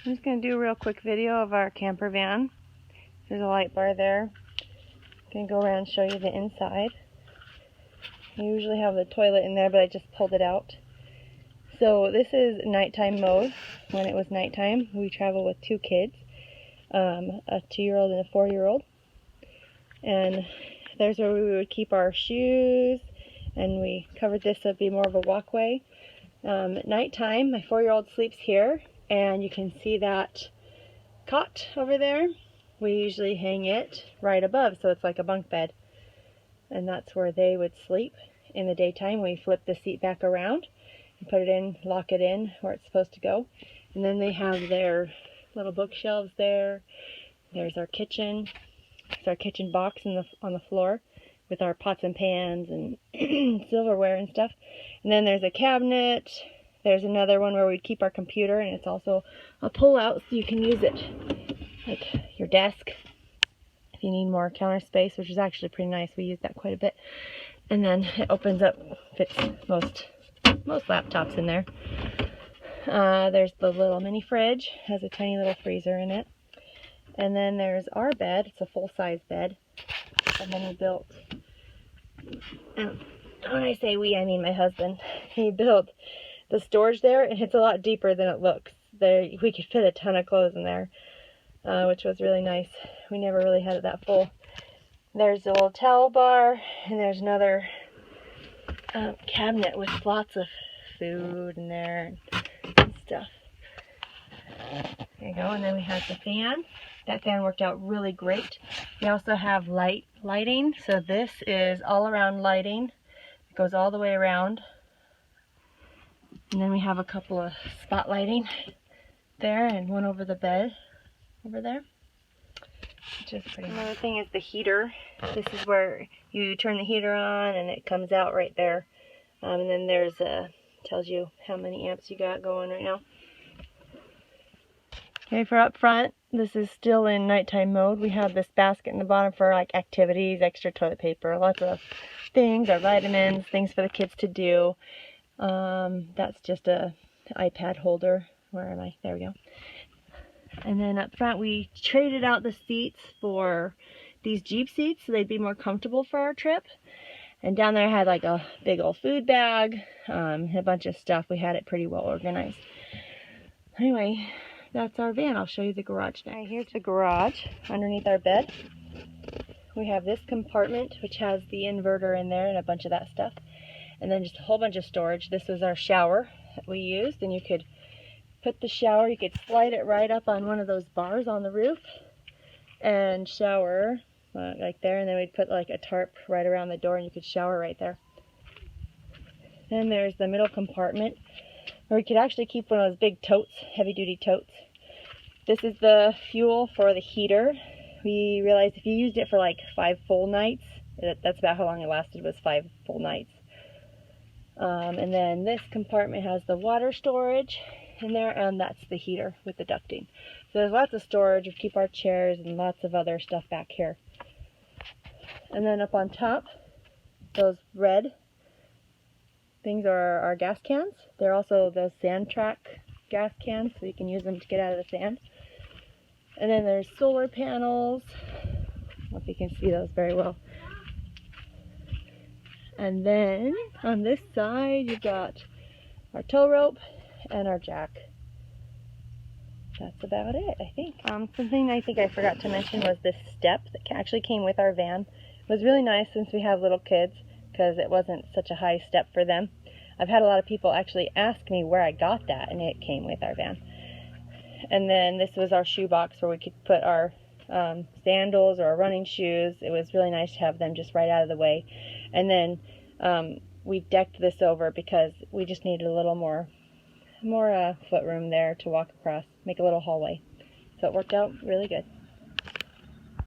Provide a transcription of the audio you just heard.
I'm just going to do a real quick video of our camper van. There's a light bar there. I'm going to go around and show you the inside. I usually have the toilet in there, but I just pulled it out. So this is nighttime mode. When it was nighttime, we travel with 2 kids, a 2-year-old and a 4-year-old. And there's where we would keep our shoes, and we covered this so it'd be more of a walkway. At nighttime, my 4-year-old sleeps here, and you can see that cot over there. We usually hang it right above, so it's like a bunk bed. And that's where they would sleep. In the daytime, we flip the seat back around and put it in, lock it in where it's supposed to go. And then they have their little bookshelves there. There's our kitchen. It's our kitchen box on the floor with our pots and pans and silverware and stuff. And then there's a cabinet. There's another one where we keep our computer, and it's also a pull-out so you can use it like your desk if you need more counter space, which is actually pretty nice. We use that quite a bit. And then it opens up, fits most laptops in there. There's the little mini fridge, has a tiny little freezer in it. And then there's our bed. It's a full-size bed. And then we built, when I say we, I mean my husband. He built the storage there, and it's a lot deeper than it looks. We could fit a ton of clothes in there, which was really nice. We never really had it that full. There's a little towel bar, and there's another cabinet with lots of food in there and stuff. There you go. And then we have the fan. That fan worked out really great. We also have lighting. So this is all around lighting. It goes all the way around. And then we have a couple of spot lighting there, and one over the bed over there, which is pretty nice. Another thing is the heater. This is where you turn the heater on and it comes out right there. And then there's tells you how many amps you got going right now. Okay, for up front, this is still in nighttime mode. We have this basket in the bottom for like activities, extra toilet paper, lots of things, our vitamins, things for the kids to do. That's just a iPad holder. Where am I? There we go. And then up front, we traded out the seats for these Jeep seats so they'd be more comfortable for our trip. And down there I had like a big old food bag, a bunch of stuff. We had it pretty well organized. Anyway, that's our van. I'll show you the garage now. Right, here's the garage underneath our bed. We have this compartment which has the inverter in there and a bunch of that stuff. And then just a whole bunch of storage. This was our shower that we used, and you could put the shower, you could slide it right up on one of those bars on the roof and shower like there, and then we'd put like a tarp right around the door and you could shower right there. Then there's the middle compartment where we could actually keep one of those big totes, heavy duty totes. This is the fuel for the heater. We realized if you used it for like 5 full nights, that's about how long it lasted, was 5 full nights. And then this compartment has the water storage in there, and that's the heater with the ducting. So there's lots of storage. We keep our chairs and lots of other stuff back here. And then up on top, those red things are our gas cans. They're also those sand track gas cans, so you can use them to get out of the sand. And then there's solar panels. I don't know if you can see those very well. And then on this side, you've got our tow rope and our jack. That's about it, I think. Something I think I forgot to mention was this step that actually came with our van. It was really nice since we have little kids, because it wasn't such a high step for them. I've had a lot of people actually ask me where I got that, and it came with our van. And then this was our shoe box where we could put our sandals or our running shoes. It was really nice to have them just right out of the way. And then we decked this over because we just needed a little more foot room there to walk across, make a little hallway. So it worked out really good.